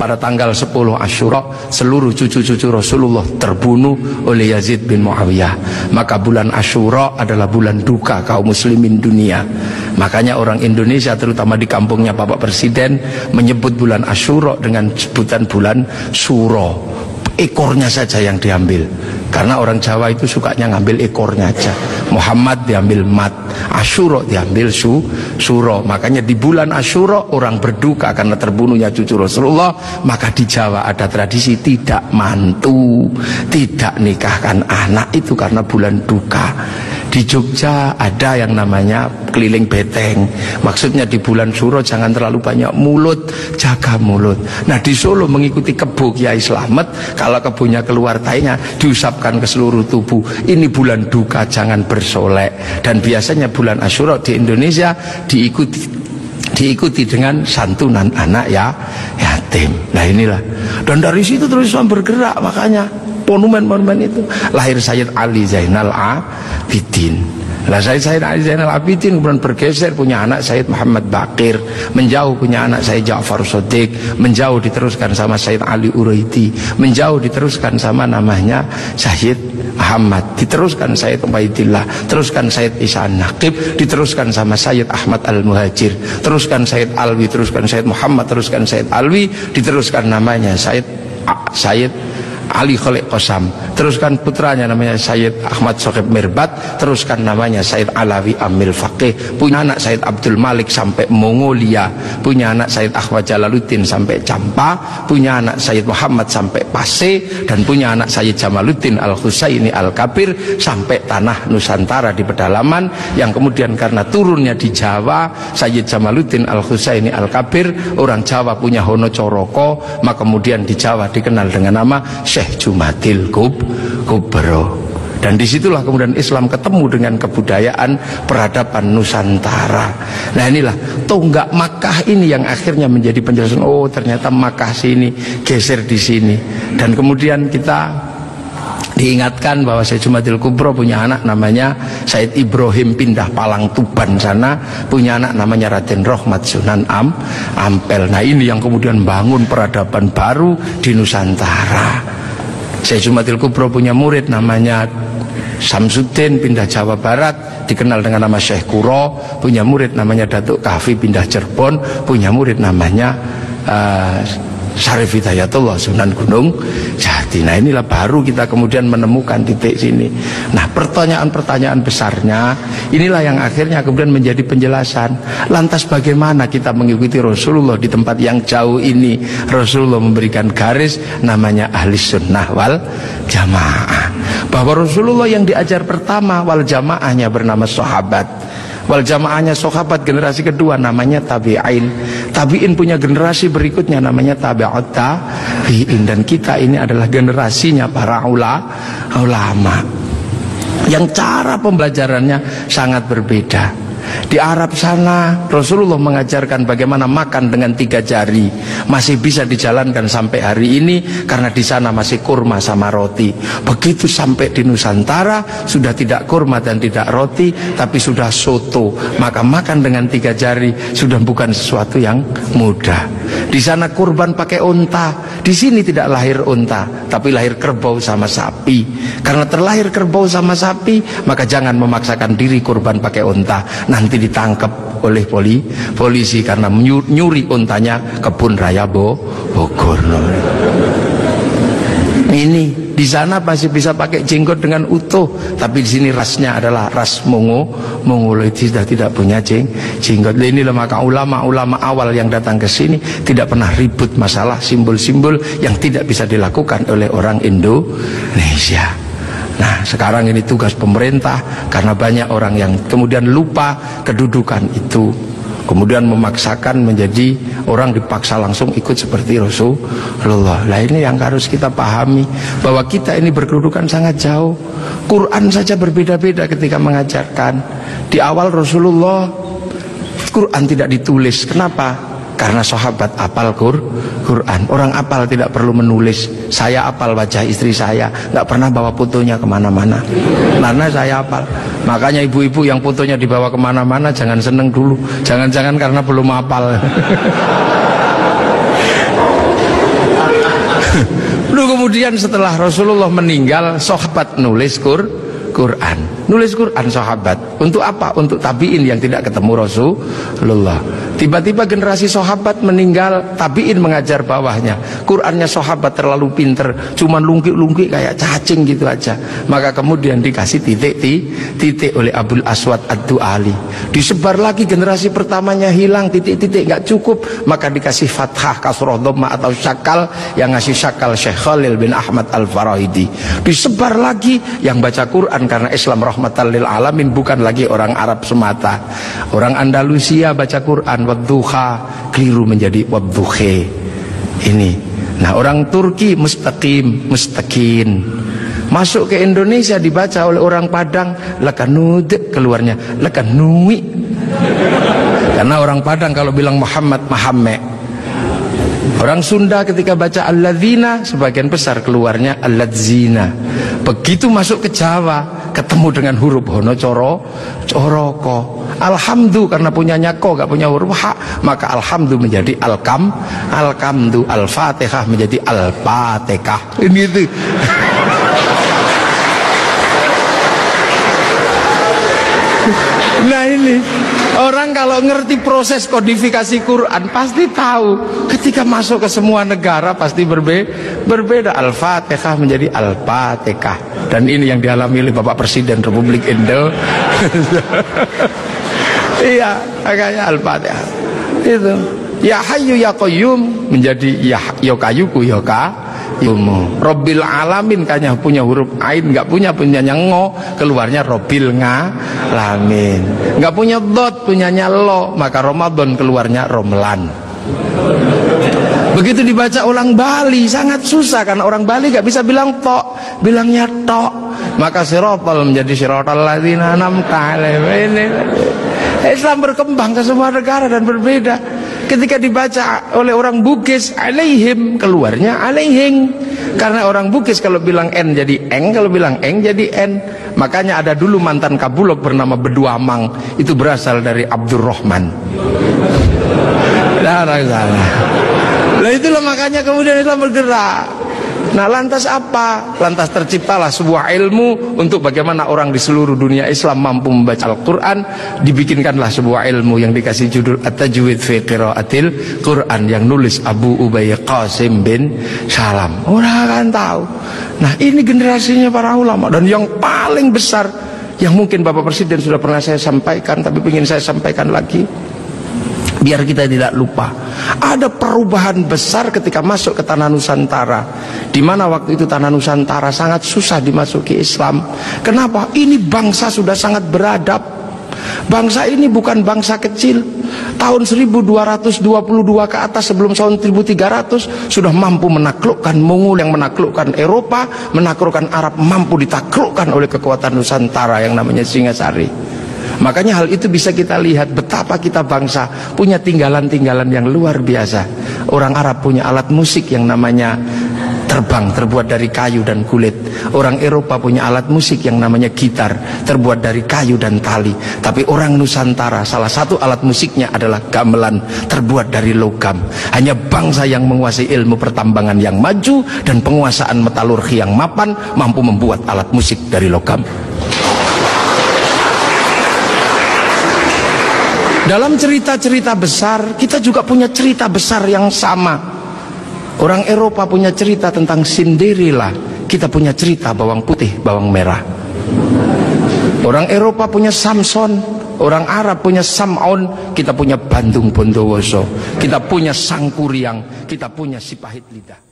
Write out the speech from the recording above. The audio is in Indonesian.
pada tanggal 10 Asyura seluruh cucu-cucu Rasulullah terbunuh oleh Yazid bin Muawiyah. Maka bulan Asyura adalah bulan duka kaum muslimin dunia. Makanya orang Indonesia terutama di kampungnya Bapak Presiden menyebut bulan Asyura dengan sebutan bulan Suro. Ekornya saja yang diambil, karena orang Jawa itu sukanya ngambil ekornya aja. Muhammad diambil mat, Asyura diambil suro. Makanya di bulan Asyura orang berduka karena terbunuhnya cucu Rasulullah. Maka di Jawa ada tradisi tidak mantu, tidak nikahkan anak, itu karena bulan duka. Di Jogja ada yang namanya keliling beteng. Maksudnya di bulan Suro jangan terlalu banyak mulut, jaga mulut. Nah di Solo mengikuti kebo Kiai Slamet, kalau kebonya keluar tainya diusapkan ke seluruh tubuh. Ini bulan duka, jangan bersolek. Dan biasanya bulan Asyura di Indonesia diikuti dengan santunan anak yatim. Nah inilah. Dan dari situ terus Islam bergerak, makanya monumen-monumen itu. Lahir Sayyid Ali Zainal Abidin. Lah Sayyid Ali Zainal Abidin kemudian bergeser, punya anak Sayyid Muhammad Baqir, menjauh punya anak Sayyid Ja'far Shadiq, menjauh diteruskan sama Sayyid Ali Uraidi, menjauh diteruskan sama namanya Sayyid Ahmad, diteruskan Sayyid Ubaidillah, teruskan Sayyid Isa Naqib, diteruskan sama Sayyid Ahmad Al-Muhajir, teruskan Sayyid Alwi, teruskan Sayyid Muhammad, teruskan Sayyid Alwi, diteruskan namanya Sayyid Ali Khalid Qasam, teruskan putranya namanya Sayyid Ahmad Sohib Mirbat, teruskan namanya Sayyid Alawi Amil Faqih, punya anak Sayyid Abdul Malik sampai Mongolia, punya anak Sayyid Ahmad Jalaluddin sampai Campa, punya anak Sayyid Muhammad sampai Pase, dan punya anak Sayyid Jamaluddin Al-Husaini Al-Kabir sampai tanah Nusantara di pedalaman, yang kemudian karena turunnya di Jawa, Sayyid Jamaluddin Al-Husaini Al-Kabir, orang Jawa punya Hono Coroko, maka kemudian di Jawa dikenal dengan nama Syekh Jumadil Kubro. Dan disitulah kemudian Islam ketemu dengan kebudayaan peradaban Nusantara. Nah inilah tonggak Makkah ini yang akhirnya menjadi penjelasan, oh ternyata Makkah sini geser di sini. Dan kemudian kita diingatkan bahwa Syekh Jumadil Kubro punya anak namanya Said Ibrahim pindah Palang Tuban sana, punya anak namanya Raden Rohmat Sunan Ampel. Nah ini yang kemudian bangun peradaban baru di Nusantara. Syekh Jumadil Kubro punya murid namanya Samsuddin pindah Jawa Barat, dikenal dengan nama Syekh Kuro, punya murid namanya Datuk Kahfi pindah Cirebon, punya murid namanya Syarif Hidayatullah Sunan Gunung Jati. Nah inilah baru kita kemudian menemukan titik sini. Nah pertanyaan-pertanyaan besarnya inilah yang akhirnya kemudian menjadi penjelasan. Lantas bagaimana kita mengikuti Rasulullah di tempat yang jauh ini? Rasulullah memberikan garis namanya ahli sunnah wal jamaah, bahwa Rasulullah yang diajar pertama wal jamaahnya bernama sahabat, wal jamaahnya sahabat generasi kedua namanya tabi'in, tabi'in punya generasi berikutnya namanya tabi'ut tabi'in, dan kita ini adalah generasinya para ulama yang cara pembelajarannya sangat berbeda. Di Arab sana Rasulullah mengajarkan bagaimana makan dengan 3 jari, masih bisa dijalankan sampai hari ini karena di sana masih kurma sama roti. Begitu sampai di Nusantara sudah tidak kurma dan tidak roti, tapi sudah soto. Maka makan dengan 3 jari sudah bukan sesuatu yang mudah. Di sana kurban pakai unta, di sini tidak lahir unta, tapi lahir kerbau sama sapi. Karena terlahir kerbau sama sapi, maka jangan memaksakan diri kurban pakai unta, nanti ditangkap oleh polisi karena nyuri untanya kebun raya Bogor. Ini di sana masih bisa pakai jenggot dengan utuh, tapi di sini rasnya adalah ras Mongoloid, sudah tidak punya jenggot. Inilah maka ulama-ulama awal yang datang ke sini tidak pernah ribut masalah simbol-simbol yang tidak bisa dilakukan oleh orang Indonesia. Nah sekarang ini tugas pemerintah, karena banyak orang yang kemudian lupa kedudukan itu, kemudian memaksakan menjadi orang dipaksa langsung ikut seperti Rasulullah. Nah ini yang harus kita pahami, bahwa kita ini berkedudukan sangat jauh. Quran saja berbeda-beda ketika mengajarkan. Di awal Rasulullah Quran tidak ditulis. Kenapa? Karena sahabat apal Quran. Orang apal tidak perlu menulis. Saya apal wajah istri saya, nggak pernah bawa fotonya kemana-mana, karena saya apal. Makanya ibu-ibu yang fotonya dibawa kemana-mana jangan seneng dulu. Jangan-jangan karena belum apal. kemudian setelah Rasulullah meninggal, sahabat nulis Quran. Nulis Quran sahabat. Untuk apa? Untuk tabi'in yang tidak ketemu Rasulullah. Tiba-tiba generasi sahabat meninggal, tabi'in mengajar bawahnya. Qurannya sahabat terlalu pinter, cuman lungkik-lungkik kayak cacing gitu aja. Maka kemudian dikasih titik oleh Abul Aswad Ad-Du'ali. Disebar lagi, generasi pertamanya hilang, titik-titik gak cukup. Maka dikasih fathah, kasroh, dhamma atau syakal. Yang ngasih syakal Syekh Khalil bin Ahmad Al-Farahidi. Disebar lagi, yang baca Quran karena Islam rahmatan lil alamin, bukan lagi orang Arab semata. Orang Andalusia baca Quran wadduha, keliru menjadi wadduhe. Ini. Nah, orang Turki mustaqim, mustaqin. Masuk ke Indonesia dibaca oleh orang Padang lakanud, keluarnya lakanui. Karena orang Padang kalau bilang Muhammad, Mahamme. Orang Sunda ketika baca alladzina, sebagian besar keluarnya alladzina. Begitu masuk ke Jawa, ketemu dengan huruf hono coroko. Alhamdu karena punyanya ko, gak punya huruf ha, maka alhamdu menjadi alkamdu, al-fatihah menjadi al-fatihah. Ini itu. Nah ini, orang kalau ngerti proses kodifikasi Quran pasti tahu. Ketika masuk ke semua negara pasti berbeda. Al-Fatihah menjadi Al-Fatihah. Dan ini yang dialami oleh Bapak Presiden Republik Indonesia. Iya, makanya Al-Fatihah. Itu. Ya Hayyu Ya Qayyum menjadi Ya Kayuku Ya Qayyum. Robbil Alamin kayaknya punya huruf ain, nggak punyanya ngo, keluarnya Robbil Ngalamin. Nggak punya dot, punyanya lo, maka Ramadan keluarnya Romlan. Begitu dibaca orang Bali sangat susah, karena orang Bali nggak bisa bilang tok, bilangnya tok. Maka sirotol menjadi sirotol ladzina an'amta alaihim. Islam berkembang ke semua negara dan berbeda. Ketika dibaca oleh orang Bugis alaihim, keluarnya alaihing. Karena orang Bugis kalau bilang N jadi eng, kalau bilang eng jadi N. Makanya ada dulu mantan Kabulok bernama Beduamang, itu berasal dari Abdurrahman. Nah itulah makanya kemudian Islam bergerak. Nah lantas apa? Lantas terciptalah sebuah ilmu untuk bagaimana orang di seluruh dunia Islam mampu membaca Al-Quran. Dibikinkanlah sebuah ilmu yang dikasih judul At-Tajwid fi Qiraatil Quran, yang nulis Abu Ubay Qasim bin Salam. Orang akan tahu. Nah ini generasinya para ulama. Dan yang paling besar, yang mungkin Bapak Presiden sudah pernah saya sampaikan, tapi ingin saya sampaikan lagi biar kita tidak lupa. Ada perubahan besar ketika masuk ke tanah Nusantara, di mana waktu itu tanah Nusantara sangat susah dimasuki Islam. Kenapa? Ini bangsa sudah sangat beradab. Bangsa ini bukan bangsa kecil. Tahun 1222 ke atas, sebelum tahun 1300 sudah mampu menaklukkan Mongol yang menaklukkan Eropa, menaklukkan Arab, mampu ditaklukkan oleh kekuatan Nusantara yang namanya Singasari. Makanya hal itu bisa kita lihat betapa kita bangsa punya tinggalan-tinggalan yang luar biasa. Orang Arab punya alat musik yang namanya terbang, terbuat dari kayu dan kulit. Orang Eropa punya alat musik yang namanya gitar, terbuat dari kayu dan tali. Tapi orang Nusantara salah satu alat musiknya adalah gamelan, terbuat dari logam. Hanya bangsa yang menguasai ilmu pertambangan yang maju dan penguasaan metalurgi yang mapan mampu membuat alat musik dari logam. Dalam cerita-cerita besar, kita juga punya cerita besar yang sama. Orang Eropa punya cerita tentang Cinderella, kita punya cerita bawang putih, bawang merah. Orang Eropa punya Samson, orang Arab punya Sam'on, kita punya Bandung Bondowoso, kita punya Sangkuriang, kita punya Sipahit Lidah.